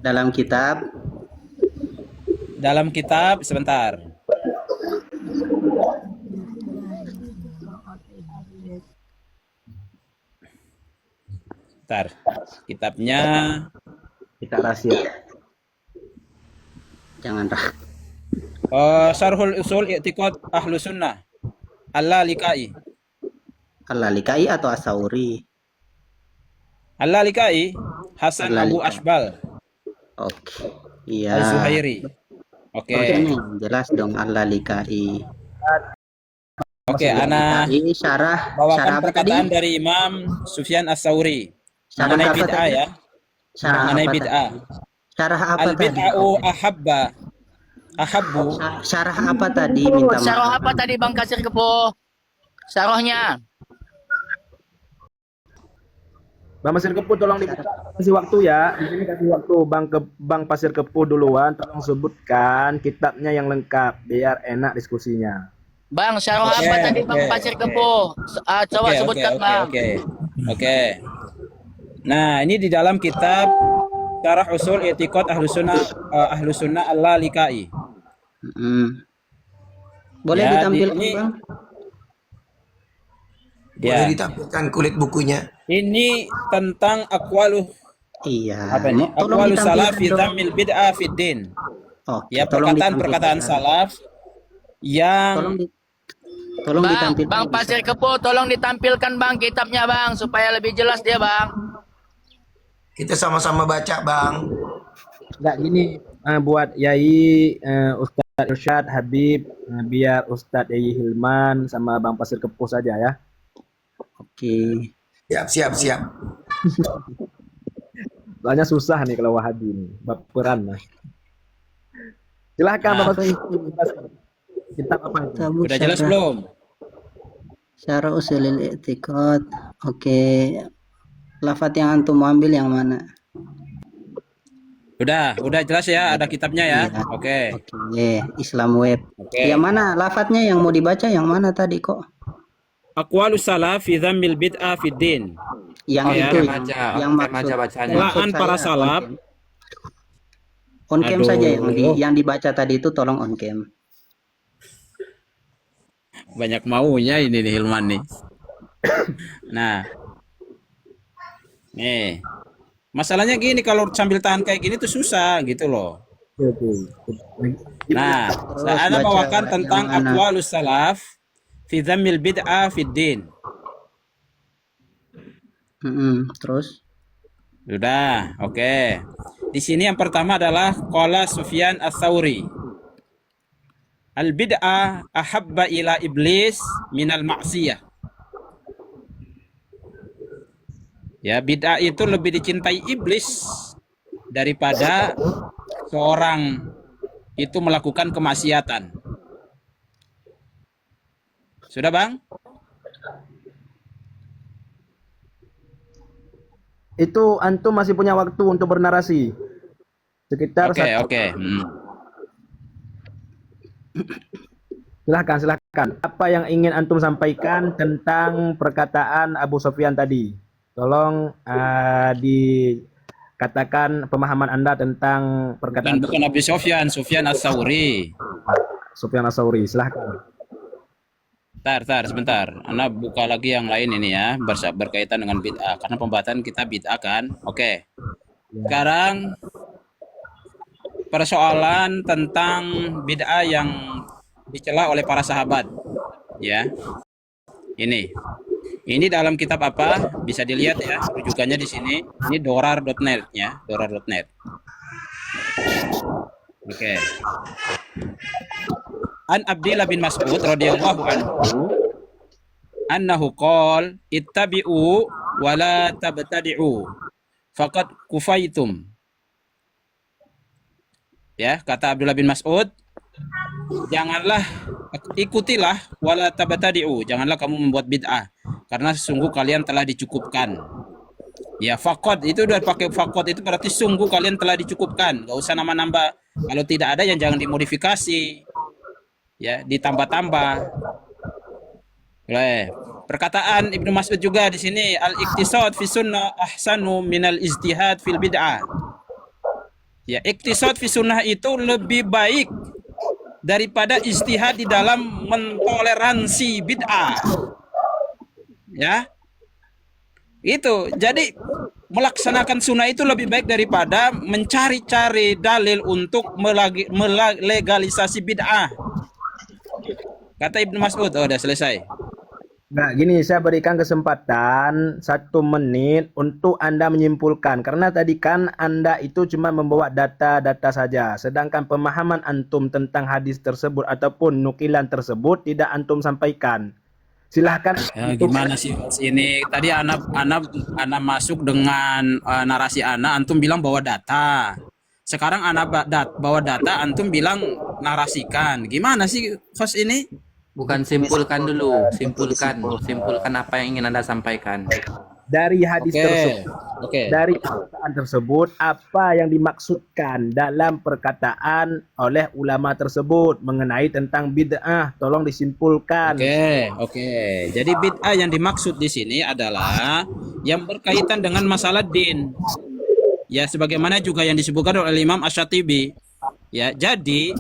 Dalam kitab sebentar. Bentar. Kitabnya kita rahasia. Jangan Syarhul Usul I'tiqad Ahlus Sunnah Al-Lalikai. Al-Lalikai atau As-Sauri? Al-Lalikai Hasan Abu Al-Lalikai. Ashbal. Oke. Iya. Az-Zuhairi. Oke. Ini jelas dong Al-Lalikai. Oke, ana syarah bawakan apa tadi? perkataan dari Imam Sufyan Ats-Tsauri Syarah mengenai apa bid'ah tadi? ya. Syarah Mengenai apa bid'ah. Syarah apa tadi? Al-bid'atu ahabbu. Syarah apa tadi? Minta maaf. Syarah apa tadi Bang Pasir Kepo? Syarahnya. Bang Pasir Kepo tolong kasih waktu ya. Di sini kasih waktu Bang Pasir Kepo duluan, tolong sebutkan kitabnya yang lengkap biar enak diskusinya. Bang, syarah apa tadi Bang Pasir Kepo? Coba sebutkan Bang. Oke. Nah, ini di dalam kitab Syarah Usul I'tiqad Ahlus Sunnah Al-Lalikai. Boleh Ya, ditampilkan ini, Bang? Boleh ditampilkan kulit bukunya. Ini tentang aqwalu Iya. apa ini? Aqwalu salaf fi dhammil bid'ah fid din. Oke, Ya, perkataan salaf yang tolong Bang, ditampilkan. Bang Pasir Kepo, tolong ditampilkan Bang kitabnya Bang supaya lebih jelas dia Bang. Kita sama-sama baca, Bang. Enggak gini, buat Yai, Ustadz Irsyad, Habib, biar Ustadz Yai Hilman sama Bang Pasir Kepo saja ya. Oke. Siap. Soalnya susah nih kalau Wahabi nih, baperan lah. Silahkan Bang Pasir. Kitab apa itu? udah jelas belum? Syarah Usulil I'tiqad. Oke. Lafaz yang antum ambil yang mana? Udah jelas ya, ada kitabnya ya. Iya. Oke. Islam Web. Oke. Yang mana lafadznya yang mau dibaca yang mana tadi kok? Aqwalus salaf fi dhammil bid'ah fid din. Yang Oke, itu baca. yang maksud Telaan maksud para saya salaf. on cam Aduh. saja yang dibaca tadi itu tolong on cam. Banyak maunya ini nih Hilman nih. Nah. Nih. Masalahnya gini, kalau sambil tahan kayak gini tuh susah gitu loh. Nah, saya bawakan tentang aqwalus salaf fi dhammil bid'ah fid din. Terus? Sudah, oke. Di sini yang pertama adalah qala Sufyan Ats-Tsauri. Al bid'ah ahabba ila iblis minal ma'siyah. Ya, bid'ah itu lebih dicintai iblis daripada seorang itu melakukan kemaksiatan. Sudah, Bang? Itu antum masih punya waktu untuk bernarasi. Sekitar Oke. Silahkan. Apa yang ingin antum sampaikan tentang perkataan Abu Sufyan tadi? Tolong dikatakan pemahaman Anda tentang perkataan Bukan Abu Sufyan, Sufyan Ats-Tsauri. Sufyan Ats-Tsauri. Silahkan. Bentar, sebentar. Anda buka lagi yang lain ini ya, berkaitan dengan bid'ah. Karena pembahasan kita bid'ah kan. Oke. Sekarang persoalan tentang bid'ah yang dicela oleh para sahabat. Ya. Ini dalam kitab apa? Bisa dilihat ya, rujukannya di sini. Ini dorar.net ya, dorar.net. Oke. An Abdillah bin Mas'ud radhiyallahu anhu annahu qol ittabi'u wa la tabtadi'u faqad kufaitum. Ya, kata Abdullah bin Mas'ud, ikutilah wala tabtadi'u, janganlah kamu membuat bid'ah karena sesungguh kalian telah dicukupkan. Ya, faqad itu udah pakai faqad itu berarti sungguh kalian telah dicukupkan. Enggak usah nambah-nambah. Kalau tidak ada yang jangan dimodifikasi. Ya, ditambah-tambah. Perkataan Ibnu Mas'ud juga di sini, al-iqtisad fi sunnah ahsanu minal ijtihad fil bid'ah. Ya, iktisad fi sunnah itu lebih baik daripada ijtihad di dalam mentoleransi bid'ah. Ya, itu. Jadi melaksanakan sunnah itu lebih baik daripada mencari-cari dalil untuk melegalisasi bid'ah. Kata Ibnu Mas'ud, oh udah selesai. Nah, gini, saya berikan kesempatan 1 menit untuk Anda menyimpulkan. Karena tadi kan Anda itu cuma membawa data-data saja. Sedangkan pemahaman antum tentang hadis tersebut ataupun nukilan tersebut tidak antum sampaikan. Silahkan. Ya, gimana sih ini? Tadi anak masuk dengan narasi antum bilang bawa data. Sekarang bawa data, antum bilang narasikan. Gimana sih host ini? Bukan simpulkan dulu, simpulkan apa yang ingin Anda sampaikan. Dari hadis tersebut, dari perkataan tersebut, apa yang dimaksudkan dalam perkataan oleh ulama tersebut mengenai tentang bid'ah? Tolong disimpulkan. Oke. Jadi bid'ah yang dimaksud di sini adalah yang berkaitan dengan masalah din. Ya, sebagaimana juga yang disebutkan oleh Imam Asy-Syatibi. Ya, jadi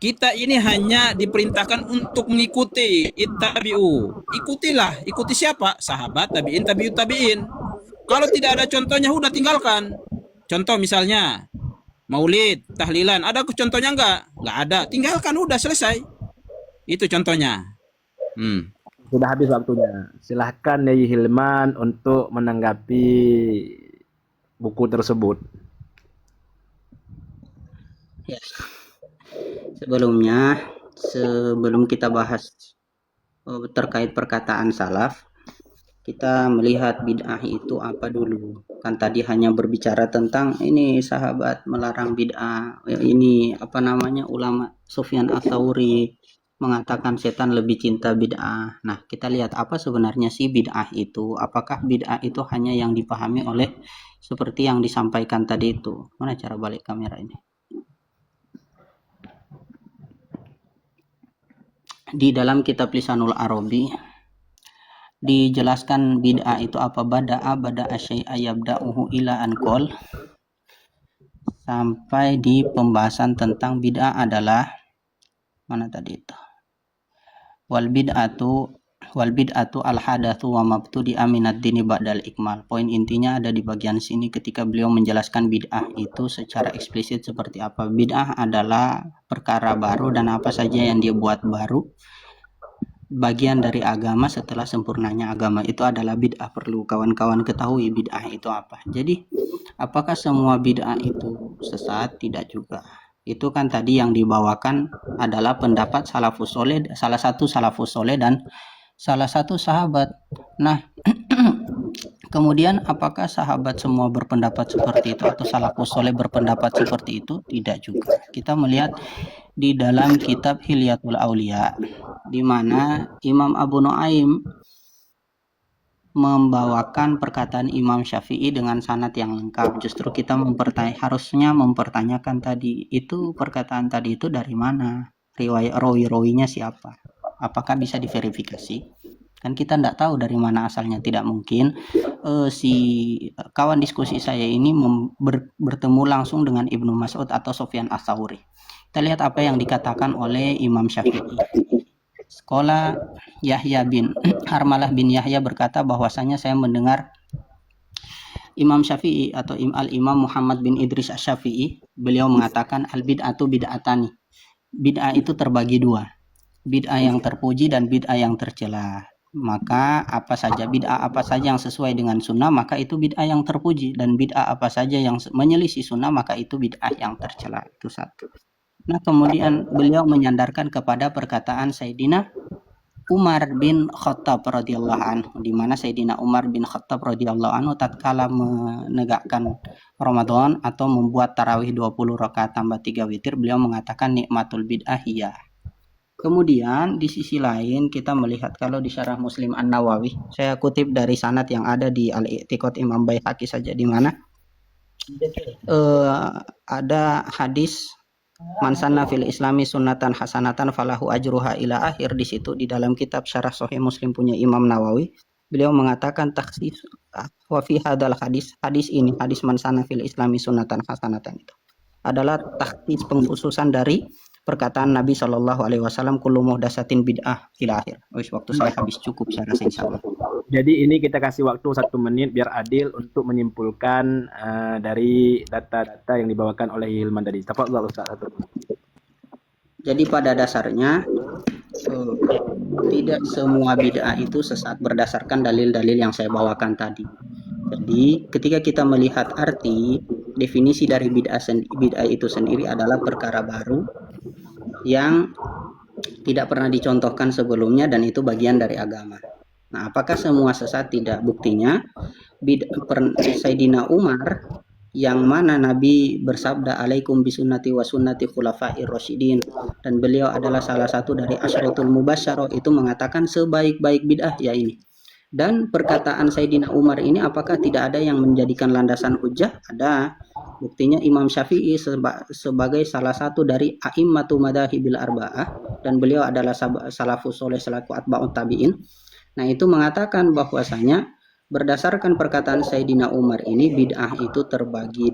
kita ini hanya diperintahkan untuk mengikuti ittabi'u. Ikutilah, ikuti siapa? Sahabat, tabi'in, tabi'ut tabi'in. Kalau tidak ada contohnya udah tinggalkan. Contoh misalnya Maulid, tahlilan, ada contohnya enggak? Enggak ada, tinggalkan udah selesai. Itu contohnya. Sudah habis waktunya. Silahkan Yai Hilman untuk menanggapi buku tersebut. Ya. Sebelumnya, sebelum kita bahas terkait perkataan salaf, kita melihat bid'ah itu apa dulu. Kan tadi hanya berbicara tentang ini sahabat melarang bid'ah, ini apa namanya ulama Sufyan Ats-Tsauri mengatakan setan lebih cinta bid'ah. Nah, kita lihat apa sebenarnya sih bid'ah itu. Apakah bid'ah itu hanya yang dipahami oleh seperti yang disampaikan tadi itu. Mana cara balik kamera ini? Di dalam kitab Lisanul Arabi dijelaskan bid'ah itu apa. Bada'a syai'a yabda'uhu ila anqol, sampai di pembahasan tentang bid'ah adalah mana tadi itu, wal bid'atu al hadatsu wa mabtudi aminad dini ba'dal ikmal. Poin intinya ada di bagian sini ketika beliau menjelaskan bid'ah itu secara eksplisit seperti apa. Bid'ah adalah perkara baru dan apa saja yang dia buat baru, bagian dari agama setelah sempurnanya agama, itu adalah bid'ah. Perlu kawan-kawan ketahui bid'ah itu apa. Jadi apakah semua bid'ah itu sesat? Tidak juga. Itu kan tadi yang dibawakan adalah pendapat salafus soleh, salah satu salafus soleh dan salah satu sahabat. Nah, kemudian apakah sahabat semua berpendapat seperti itu atau salafus soleh berpendapat seperti itu? Tidak juga. Kita melihat di dalam kitab Hilyatul Aulia, di mana Imam Abu Nuaim membawakan perkataan Imam Syafi'i dengan sanad yang lengkap. Justru kita harusnya mempertanyakan tadi itu, perkataan tadi itu dari mana, riwayat rawi-rawinya siapa, apakah bisa diverifikasi. Kan kita tidak tahu dari mana asalnya. Tidak mungkin si kawan diskusi saya ini bertemu langsung dengan Ibnu Mas'ud atau Sufyan Ats-Tsauri. Kita lihat apa yang dikatakan oleh Imam Syafi'i. Sekolah Yahya bin Harmalah bin Yahya berkata bahwasanya saya mendengar Imam Syafi'i atau Al-Imam Muhammad bin Idris Asy-Syafi'i, beliau mengatakan al-bid'atu bid'atani. Bid'ah itu terbagi dua. Bid'ah yang terpuji dan bid'ah yang tercela. Maka apa saja bid'ah apa saja yang sesuai dengan sunnah maka itu bid'ah yang terpuji, dan bid'ah apa saja yang menyelisih sunnah maka itu bid'ah yang tercela. Itu satu. Nah, kemudian beliau menyandarkan kepada perkataan Sayyidina Umar bin Khattab radhiyallahu anhu, di mana Sayyidina Umar bin Khattab radhiyallahu anhu tatkala menegakkan Ramadan atau membuat tarawih 20 rakaat tambah 3 witir, beliau mengatakan nikmatul bid'ah hiya. Kemudian di sisi lain kita melihat kalau di Syarah Muslim An-Nawawi, saya kutip dari sanad yang ada di Al-I'tiqad Imam Baihaqi saja, di mana ada hadis man sanna fil islami sunnatan hasanatan falahu ajruha ila akhir. Di situ di dalam kitab Syarah Sahih Muslim punya Imam Nawawi, beliau mengatakan takhsis wa fi hadal hadis ini, hadis man sanna fil islami sunnatan hasanatan itu adalah takhsis pengkhususan dari perkataan Nabi Shallallahu Alaihi Wasallam kullu muhdatsatin bid'ah ila akhir. Wis, waktu saya habis cukup saya rasa insyaallah. Jadi ini kita kasih waktu 1 menit biar adil untuk menyimpulkan dari data-data yang dibawakan oleh Hilman tadi. Tafadhol Ustaz. Jadi pada dasarnya tidak semua bid'ah itu sesat berdasarkan dalil-dalil yang saya bawakan tadi. Jadi ketika kita melihat arti definisi dari bid'ah itu sendiri adalah perkara baru yang tidak pernah dicontohkan sebelumnya dan itu bagian dari agama. Nah, apakah semua sesat? Tidak. Buktinya Sayyidina Umar yang mana Nabi bersabda alaikum bisunnati wa sunnati khulafa'ir rasyidin, dan beliau adalah salah satu dari asyratul mubasysyarah, itu mengatakan sebaik-baik bid'ah ya ini. Dan perkataan Sayyidina Umar ini apakah tidak ada yang menjadikan landasan hujjah? Ada. Buktinya Imam Syafi'i sebagai salah satu dari a'immatu madhahibil arba'ah, dan beliau adalah salafus soleh selaku atba'ut tabi'in. Nah, itu mengatakan bahwasanya berdasarkan perkataan Sayyidina Umar ini bid'ah itu terbagi.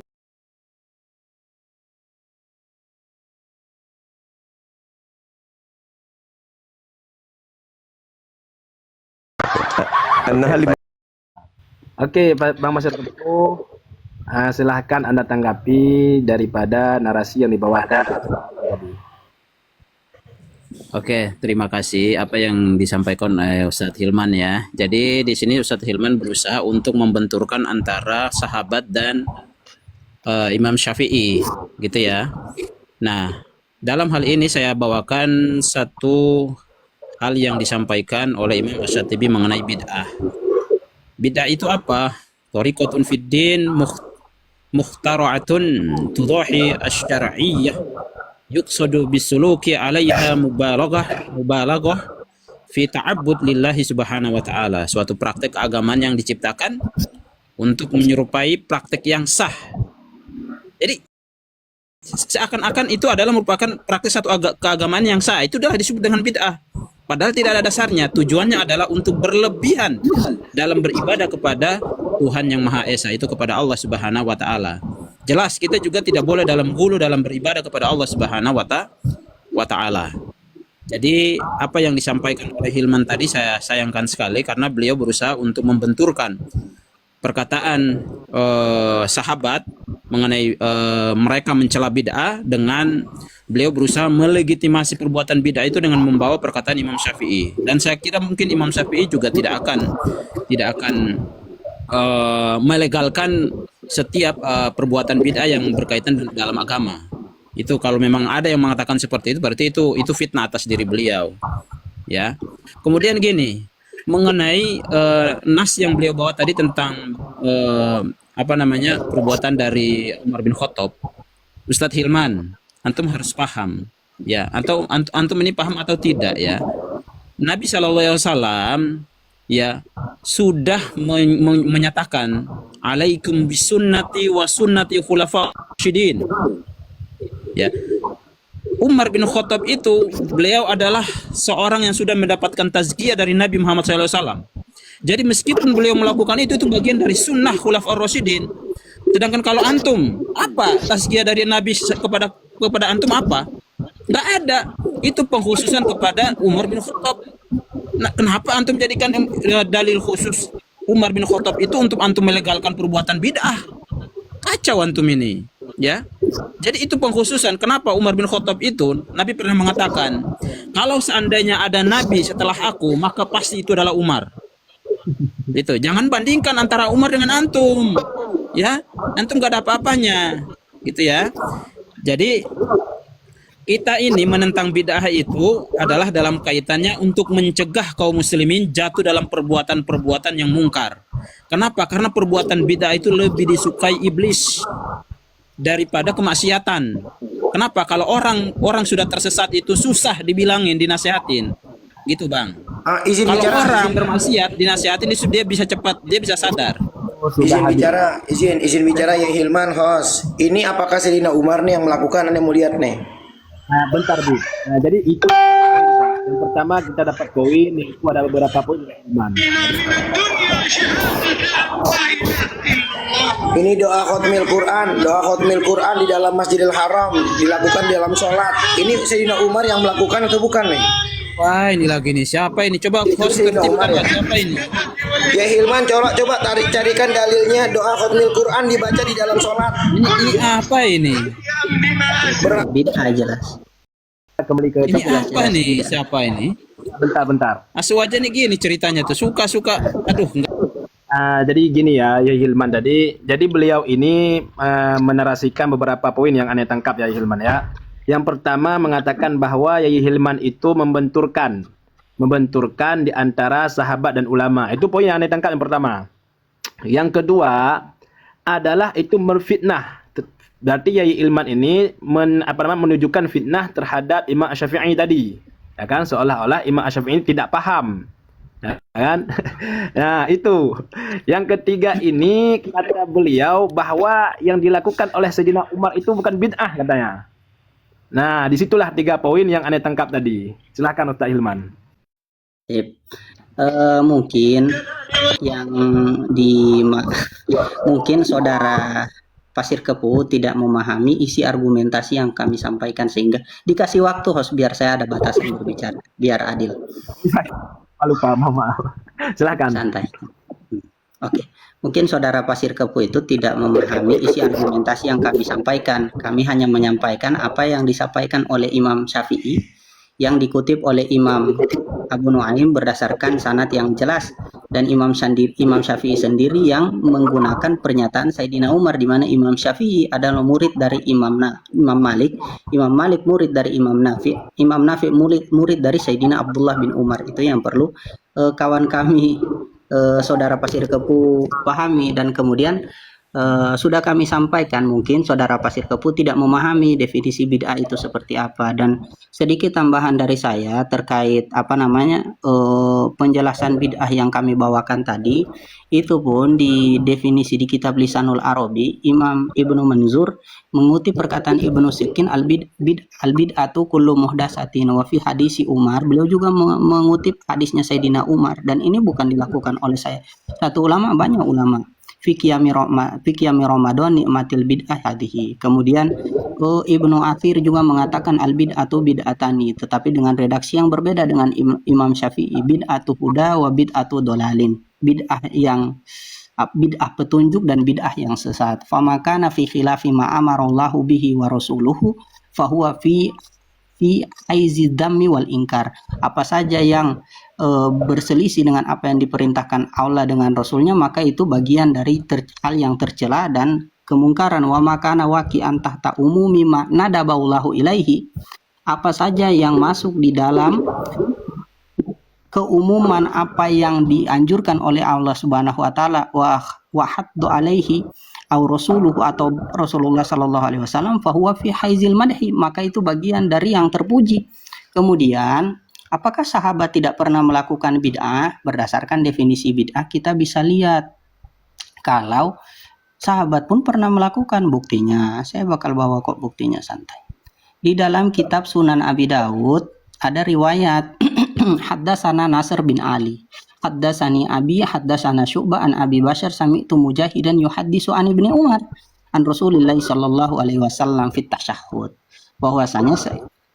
Oke, Bang Masyad Teguh, silahkan Anda tanggapi daripada narasi yang dibawakan tadi. Oke, terima kasih apa yang disampaikan oleh Ustadz Hilman ya. Jadi di sini Ustadz Hilman berusaha untuk membenturkan antara sahabat dan Imam Syafi'i, gitu ya. Nah, dalam hal ini saya bawakan satu hal yang disampaikan oleh Imam Asy-Syatibi mengenai bid'ah. Bid'ah itu apa? Thariqatun fid din mukhtara'atun tudahi asy-syar'iyyah yuqsadu bisuluki 'alaiha mubalaghah fi ta'abbud lillahi subhanahu wa ta'ala. Suatu praktek keagamaan yang diciptakan untuk menyerupai praktek yang sah. Jadi seakan-akan itu adalah merupakan praktek satu keagamaan yang sah. Itu adalah disebut dengan bid'ah. Padahal tidak ada dasarnya. Tujuannya adalah untuk berlebihan dalam beribadah kepada Tuhan yang Maha Esa, itu kepada Allah Subhanahu wa taala. Jelas kita juga tidak boleh gulu dalam beribadah kepada Allah Subhanahu wa taala. Jadi apa yang disampaikan oleh Hilman tadi saya sayangkan sekali karena beliau berusaha untuk membenturkan perkataan sahabat mengenai mereka mencela bid'ah dengan beliau berusaha melegitimasi perbuatan bid'ah itu dengan membawa perkataan Imam Syafi'i. Dan saya kira mungkin Imam Syafi'i juga tidak akan melegalkan setiap perbuatan bid'ah yang berkaitan dalam agama. Itu kalau memang ada yang mengatakan seperti itu berarti itu fitnah atas diri beliau. Ya. Kemudian gini, mengenai nas yang beliau bawa tadi tentang perbuatan dari Umar bin Khattab. Ustadz Hilman, antum harus paham ya, atau antum ini paham atau tidak ya. Nabi SAW ya sudah menyatakan alaikum bisunnati wa sunnati khulafa'ir rasyidin. Ya. Umar bin Khattab itu beliau adalah seorang yang sudah mendapatkan tazkiyah dari Nabi Muhammad SAW. Jadi meskipun beliau melakukan itu bagian dari sunnah khulafa'ir rasyidin. Sedangkan kalau antum, apa tazkiyah dari Nabi kepada antum apa? Nggak ada. Itu pengkhususan kepada Umar bin Khattab. Nah, kenapa antum jadikan dalil khusus Umar bin Khattab itu untuk antum melegalkan perbuatan bid'ah? Kacau antum ini, ya. Jadi itu pengkhususan. Kenapa Umar bin Khattab itu Nabi pernah mengatakan, kalau seandainya ada Nabi setelah aku, maka pasti itu adalah Umar. Itu. Jangan bandingkan antara Umar dengan antum. Ya, antum gak ada apa-apanya. Gitu ya. Jadi kita ini menentang bid'ah itu adalah dalam kaitannya untuk mencegah kaum muslimin jatuh dalam perbuatan-perbuatan yang mungkar. Kenapa? Karena perbuatan bid'ah itu lebih disukai iblis daripada kemaksiatan. Kenapa? Kalau orang sudah tersesat itu susah dibilangin, dinasehatin. Gitu, Bang. Kalau orang bermaksiat dinasihatin itu dia bisa cepat, dia bisa sadar. Izin bicara ya Hilman host. Ini apakah Sayyidina Umar nih yang melakukan? Anda mau lihat nih. Nah, bentar Bu. Nah, jadi itu yang pertama kita dapat poin, itu ada beberapa poin dari Hilman. Ini doa khotmil Quran, di dalam Masjidil Haram dilakukan di dalam sholat. Ini Sayyidina Umar yang melakukan atau bukan nih? Wah, ini lagi nih. Siapa ini? Coba Itu host Sayyidina Umar tertibkan ya? siapa ini? Ya Hilman, coba carikan dalilnya doa khotmil Quran dibaca di dalam sholat. Ini apa ini? Bid'ah jelas. Kembali ke Ini topik. apa nih? Siapa ini? Bentar. Asu aja nih gini ceritanya tuh. Suka. Aduh, enggak. Jadi gini ya Hilman tadi. Jadi beliau ini menerasikan beberapa poin yang aneh tangkap ya Hilman ya. Yang pertama mengatakan bahwa Yai Hilman itu membenturkan di antara sahabat dan ulama. Itu poin yang aneh tangkap yang pertama. Yang kedua adalah itu berfitnah. Berarti Yai Hilman ini menunjukkan fitnah terhadap Imam Syafi'i tadi. Ya kan, seolah-olah Imam Syafi'i tidak paham. Ya kan? Nah, itu. Yang ketiga ini kata beliau bahwa yang dilakukan oleh Sayyidina Umar itu bukan bid'ah katanya. Nah, disitulah 3 poin yang aneh tangkap tadi. Silahkan Ustaz Hilman. Sip. Mungkin yang mungkin saudara Pasir Kepu tidak memahami isi argumentasi yang kami sampaikan, sehingga dikasih waktu host biar saya ada batasan berbicara, biar adil. Lupa, maaf. Silahkan. Santai. Oke. Mungkin saudara Pasir Kepu itu tidak memahami isi argumentasi yang kami sampaikan. Kami hanya menyampaikan apa yang disampaikan oleh Imam Syafi'i yang dikutip oleh Imam Abu Nuaim berdasarkan sanad yang jelas, dan Imam Syafi'i sendiri yang menggunakan pernyataan Sayyidina Umar, di mana Imam Syafi'i adalah murid dari Imam Malik, Imam Malik murid dari Imam Nafi', Imam Nafi' murid dari Sayyidina Abdullah bin Umar. Itu yang perlu kawan kami saudara Pasir Kepu pahami. Dan kemudian sudah kami sampaikan, mungkin saudara Pasir Kepu tidak memahami definisi bid'ah itu seperti apa. Dan sedikit tambahan dari saya terkait penjelasan bid'ah yang kami bawakan tadi, itu pun di definisi di kitab Lisanul Arabi, Imam Ibnu Manzur mengutip perkataan Ibnu Sikin, al-bid'atu kullu muhdatsatin, wa fi hadisi Umar. Beliau juga mengutip hadisnya Sayyidina Umar, dan ini bukan dilakukan oleh saya satu ulama, banyak ulama. Fi qiyami Ramadan nikmatil bid'ah hadhihi. Kemudian Ibnu Athir juga mengatakan al bid'atu bid'atani, tetapi dengan redaksi yang berbeda dengan Imam Syafi'i, bid'atu huda wa bid'atu dolalin. Bid'ah petunjuk dan bid'ah yang sesat. Famakana fi khilafi ma amarallahu bihi wa rasuluhu fahuwa fi aizi dhammi wal inkar. Apa saja yang berselisih dengan apa yang diperintahkan Allah dengan Rasulnya, maka itu bagian dari hal yang tercela dan kemungkaran. Wa makana waqi'an tahta umumi ma nadabaulahu ilaihi. Apa saja yang masuk di dalam keumuman apa yang dianjurkan oleh Allah Subhanahu wa taala, wa haddu alaihi au rasuluhu, atau Rasulullah sallallahu alaihi wasallam, fahuwa fi haizil madhi, maka itu bagian dari yang terpuji. Kemudian, apakah sahabat tidak pernah melakukan bid'ah? Berdasarkan definisi bid'ah kita bisa lihat kalau sahabat pun pernah melakukan. Buktinya saya bakal bawa kok buktinya, santai. Di dalam kitab Sunan Abi Dawud ada riwayat Haddasana Nasr bin Ali, Haddasani Abi, Haddasana Syu'bah an Abi Bashar, sami'tu Mujahidan yuhaddisu an Ibni Umar an Rasulillah sallallahu alaihi wasallam fit tasyahhud. Bahwasanya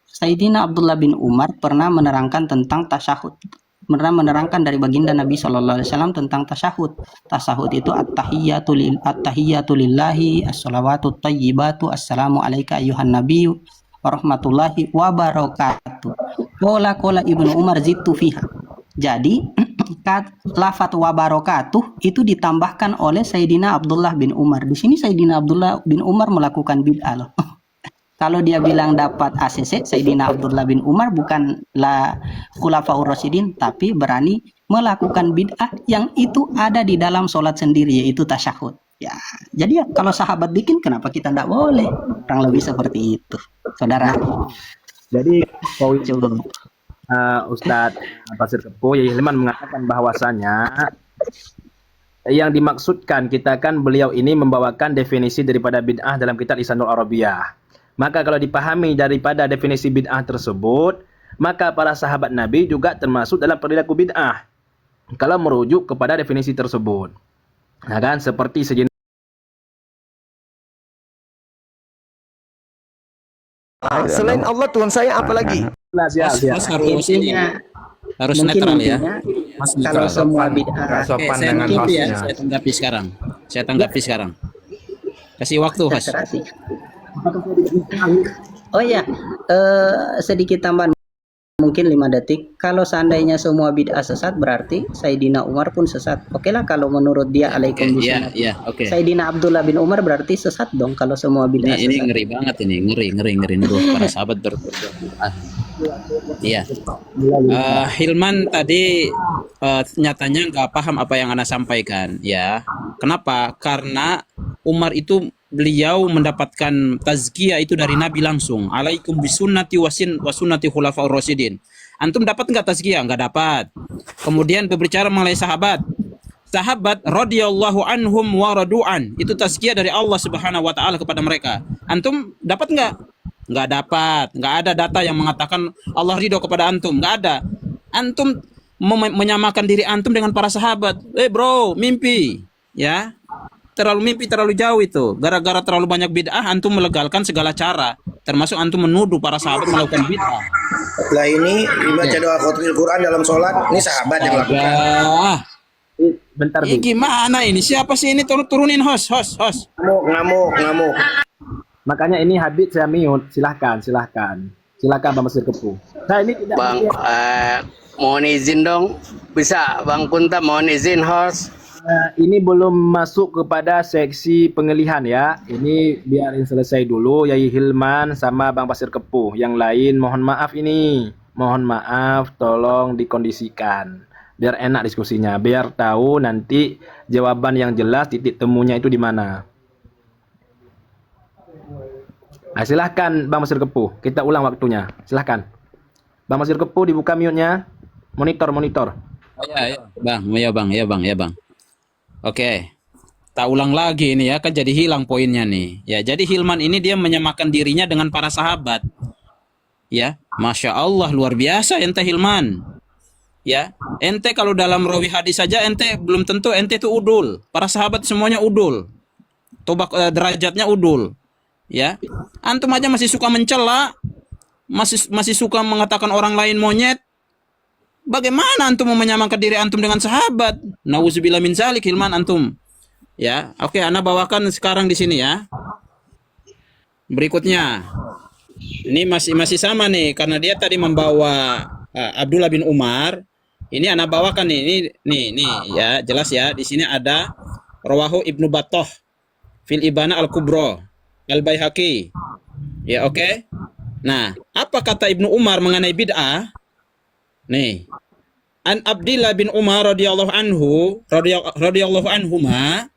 Sayyidina Abdullah bin Umar pernah menerangkan tentang tasyahud, menerangkan dari baginda Nabi sallallahu alaihi wasallam tentang tasyahud. Tasyahud itu at-tahiyyatu lillahi, as-shalawatu thayyibatu, assalamu alayka ayyuhan nabiyyu warahmatullahi wabarakatuh. Qala Ibnu Umar zittu fiha. Jadi lafaz wabarakatuh itu ditambahkan oleh Sayyidina Abdullah bin Umar. Di sini Sayyidina Abdullah bin Umar melakukan bid'ah loh. Kalau dia bilang dapat ACC, Sayyidina Abdullah bin Umar bukanlah Khulafaur Rasyidin, tapi berani melakukan bid'ah yang itu ada di dalam sholat sendiri, yaitu tasyahud. Ya, jadi kalau sahabat bikin, kenapa kita tidak boleh? Kurang lebih seperti itu, saudara. Jadi poin Ustadz Pasir Kepu, Yai Hilman mengatakan bahwasanya yang dimaksudkan kita kan beliau ini membawakan definisi daripada bid'ah dalam kitab Lisanul Arabiyah. Maka kalau dipahami daripada definisi bid'ah tersebut, maka para sahabat Nabi juga termasuk dalam perilaku bid'ah kalau merujuk kepada definisi tersebut. Nah kan, seperti sejenis Selain Allah Tuhan saya apa lagi? Nah, siap, siap. Mas harus ini, Intinya harus mungkin netral ya. intinya Mas kalau netral. semua Nggak bid'ah sopan Saya dengan tanggapi ya, hostnya. saya tanggapi sekarang. Saya tanggapi sekarang. Kasih waktu, host. terserah sih. Oh ya, sedikit tambahan mungkin 5 detik. Kalau seandainya semua bid'ah sesat berarti Sayyidina Umar pun sesat. Oke lah kalau menurut dia Oke, alaikum iya, bisunnati. iya, oke. Sayyidina Abdullah bin Umar berarti sesat dong kalau semua bid'ah Ini sesat. ngeri banget ini, ngeri nuduh para sahabat Iya. Hilman tadi nyatanya nggak paham apa yang Anda sampaikan, ya. Kenapa? Karena Umar itu beliau mendapatkan tazkiyah itu dari Nabi langsung. Alaikum bisunnati wa sunnati khulafaur rasyidin. Antum dapat nggak tazkiyah? Nggak dapat. Kemudian berbicara mengenai sahabat. Sahabat radhiyallahu anhum wa radu'an. Itu tazkiyah dari Allah Subhanahu wa taala kepada mereka. Antum dapat nggak? Nggak dapat. Nggak ada data yang mengatakan Allah ridho kepada antum. Nggak ada. Antum menyamakan diri antum dengan para sahabat. Bro, mimpi. Ya. Terlalu mimpi, terlalu jauh itu. Gara-gara terlalu banyak bid'ah, antum melegalkan segala cara. Termasuk antum menuduh para sahabat melakukan bid'ah. Lah ini dibaca doa khotmil Quran dalam sholat, ini sahabat yang lakukan. Ah, Bentar, ini Bu. gimana ini? Siapa sih ini? Turunin host. Ngamuk. Makanya ini Habib saya mute. Silahkan. Silahkan Bang Mesir Kepu. Nah ini tidak Bang, mohon izin dong. Bisa Bang Kunta mohon izin host. ini belum masuk kepada seksi pengelihan ya. Ini biarin selesai dulu Yai Hilman sama Bang Pasir Kepuh. Yang lain mohon maaf ini. Mohon maaf, tolong dikondisikan. Biar enak diskusinya, biar tahu nanti jawaban yang jelas titik temunya itu di mana. Nah, silahkan Bang Pasir Kepuh, kita ulang waktunya. Silahkan. Bang Pasir Kepuh dibuka mute-nya. Monitor. Ya bang. Oke, tak ulang lagi ini ya, kan jadi hilang poinnya nih. Ya, jadi Hilman ini dia menyamakan dirinya dengan para sahabat. Ya, Masya Allah, luar biasa ente Hilman. Ya, ente kalau dalam rawi hadis saja ente belum tentu ente itu udul. Para sahabat semuanya udul. Tobak derajatnya udul. Ya, antum aja masih suka mencela, masih suka mengatakan orang lain monyet. Bagaimana antum mau menyamakan diri antum dengan sahabat? Nauzubillah min zalik Hilman antum. Ya, oke, Ana bawakan sekarang di sini ya. Berikutnya. Ini masih sama nih karena dia tadi membawa Abdullah bin Umar. Ini Ana bawakan nih. Nih ya, jelas ya. Di sini ada Rawahu Ibnu Battah fil Ibana Al-Kubra Al-Baihaqi. Ya, oke. Nah, apa kata Ibnu Umar mengenai bid'ah? Nih, An Abdillah bin Umar radhiyallahu anhuma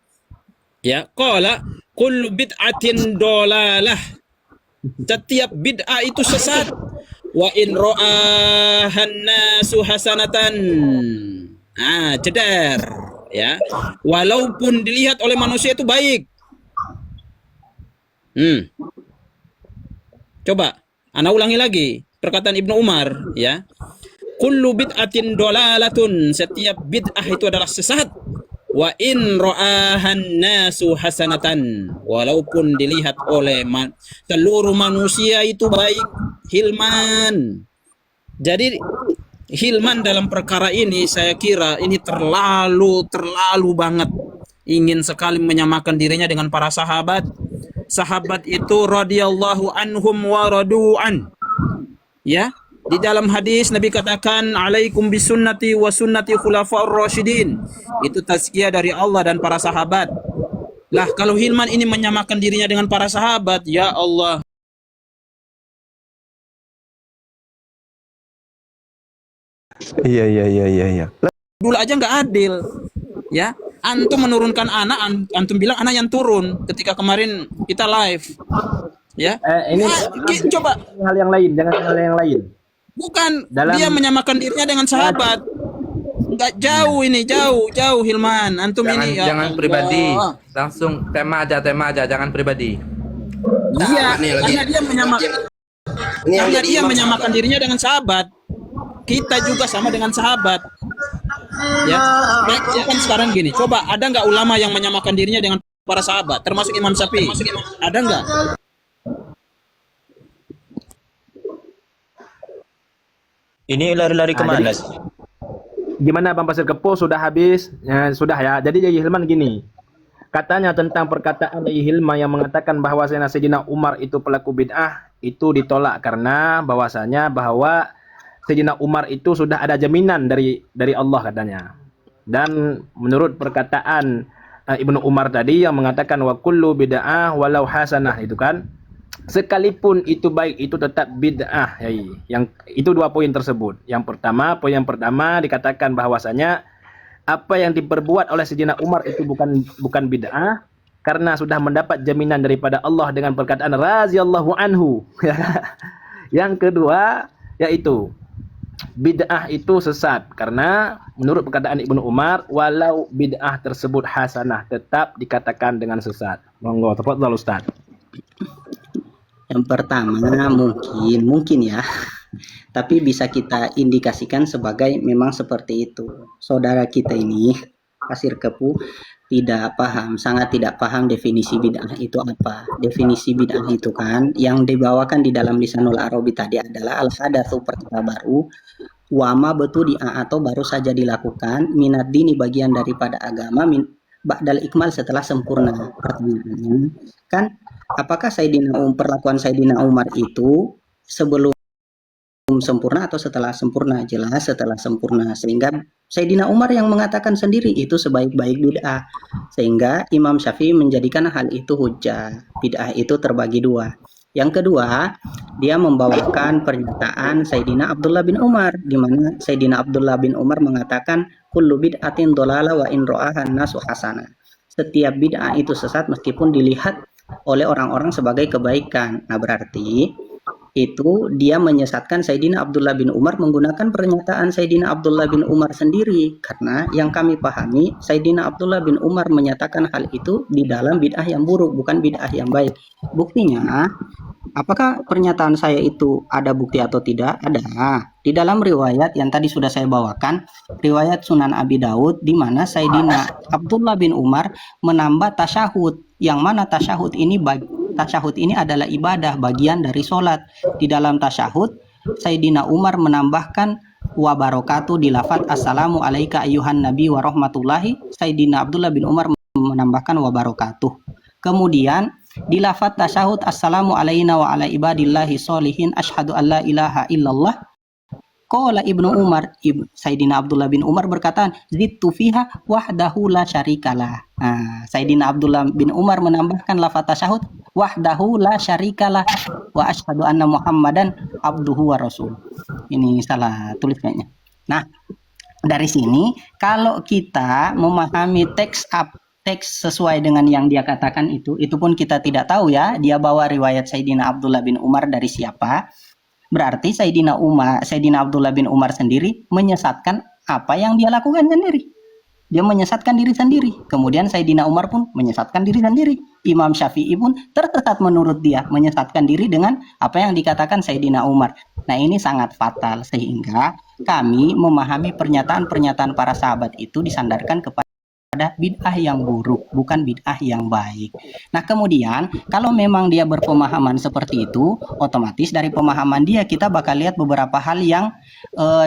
ya qala kullu bid'atin dolalah. Setiap bid'ah itu sesat. Wa in ra'ahan nasu hasanatan. Ceder ya. Walaupun dilihat oleh manusia itu baik. Coba Ana ulangi lagi perkataan Ibnu Umar ya. Kullu bid'atin dolalatun. Setiap bid'ah itu adalah sesat. Wa in ra'ahan nasu hasanatan. Walaupun dilihat oleh seluruh manusia itu baik. Hilman. Jadi Hilman dalam perkara ini saya kira ini terlalu banget. Ingin sekali menyamakan dirinya dengan para sahabat. Sahabat itu radhiyallahu anhum wa radu'an. Ya. Di dalam hadis Nabi katakan alaikum bisunnati wa sunnati khulafaur rasyidin. Itu tazkiyah dari Allah dan para sahabat. Lah kalau Hilman ini menyamakan dirinya dengan para sahabat, ya Allah. Iya. Dulu aja nggak adil. Ya, antum menurunkan anak, antum bilang anak yang turun ketika kemarin kita live. Ya. Ini Coba hal yang lain, jangan hal yang lain. bukan Dalam- dia menyamakan dirinya dengan sahabat. Nggak jauh ini, jauh Hilman. Antum ini ya Jangan Allah. pribadi, langsung tema aja, jangan pribadi. Iya, Ini lagi. karena dia menyamakan Ini yang karena jadi dia imam menyamakan dirinya dengan sahabat. Kita juga sama dengan sahabat. Ya, kan sekarang gini. Coba ada nggak ulama yang menyamakan dirinya dengan para sahabat, termasuk Imam Syafi'i? Ada nggak? Ini lari-lari Nah, kemana jadi sih? gimana Bang Pasir Kepo, sudah habis? Ya, sudah ya. Jadi Yai Hilman gini, katanya tentang perkataan Yai Hilman yang mengatakan bahwa Sayyidina Umar itu pelaku bid'ah, itu ditolak karena bahwasanya bahwa Sayyidina Umar itu sudah ada jaminan dari Allah katanya. Dan menurut perkataan Ibnu Umar tadi yang mengatakan wa kullu bid'ah walau hasanah, itu kan, sekalipun itu baik itu tetap bid'ah. Yang itu dua poin tersebut. Poin yang pertama dikatakan bahwasanya apa yang diperbuat oleh Sayyidina Umar itu bukan bid'ah karena sudah mendapat jaminan daripada Allah dengan perkataan radhiyallahu anhu. Yang kedua yaitu bid'ah itu sesat karena menurut perkataan Ibnu Umar walau bid'ah tersebut hasanah tetap dikatakan dengan sesat. Monggo, tafadhal Ustaz. Yang pertama mungkin ya, tapi bisa kita indikasikan sebagai memang seperti itu. Saudara kita ini, Pasir Kepu, sangat tidak paham definisi bid'ah itu apa. Definisi bid'ah itu kan yang dibawakan di dalam Lisanul Arabi tadi adalah al-hadatsu, perkara baru, wama betul atau baru saja dilakukan, minad dini, bagian daripada agama, ba'dal ikmal, setelah sempurna. Pertanyaannya kan, apakah perlakuan Sayyidina Umar itu sebelum sempurna atau setelah sempurna? Jelas setelah sempurna, sehingga Sayyidina Umar yang mengatakan sendiri itu sebaik-baik bid'ah, sehingga Imam Syafi'i menjadikan hal itu hujjah. Bid'ah itu terbagi dua. Yang kedua, dia membawakan pernyataan Sayyidina Abdullah bin Umar, di mana Sayyidina Abdullah bin Umar mengatakan kullu bid'atin dolalah wa in ra'ahan nasu hasanah. Setiap bid'ah itu sesat meskipun dilihat oleh orang-orang sebagai kebaikan. Nah, berarti itu dia menyesatkan Sayyidina Abdullah bin Umar menggunakan pernyataan Sayyidina Abdullah bin Umar sendiri, karena yang kami pahami Sayyidina Abdullah bin Umar menyatakan hal itu di dalam bid'ah yang buruk, bukan bid'ah yang baik. Buktinya, apakah pernyataan saya itu ada bukti atau tidak? Ada. Di dalam riwayat yang tadi sudah saya bawakan, riwayat Sunan Abi Daud, di mana Sayyidina Abdullah bin Umar menambah tasyahud, yang mana tasyahud ini adalah ibadah, bagian dari sholat. Di dalam tasyahud, Sayyidina Umar menambahkan wa barakatuh di lafaz assalamu alaika ayyuhan nabi wa rahmatullahi. Sayyidina Abdullah bin Umar menambahkan wa barakatuh. Kemudian di lafaz tasyahud assalamu alaina wa ala ibadillahi sholihin asyhadu an la ilaha illallah. Qala Ibnu Umar, Sayyidina Abdullah bin Umar berkata, zidtu fiha wahdahu la syarikalah. Nah, Sayyidina Abdullah bin Umar menambahkan lafaz tasyahud wahdahu la syarikalah wa asyhadu anna Muhammadan abduhu wa rasul. Ini salah tulis kayaknya. Nah, dari sini kalau kita memahami teks sesuai dengan yang dia katakan itu pun kita tidak tahu ya, dia bawa riwayat Sayyidina Abdullah bin Umar dari siapa. Berarti Sayyidina Abdullah bin Umar sendiri menyesatkan apa yang dia lakukan sendiri. Dia menyesatkan diri sendiri. Kemudian Sayyidina Umar pun menyesatkan diri sendiri. Imam Syafi'i pun tersesat menurut dia, menyesatkan diri dengan apa yang dikatakan Sayyidina Umar. Nah, ini sangat fatal, sehingga kami memahami pernyataan-pernyataan para sahabat itu disandarkan kepada bid'ah yang buruk, bukan bid'ah yang baik. Nah, kemudian kalau memang dia berpemahaman seperti itu, otomatis dari pemahaman dia kita bakal lihat beberapa hal yang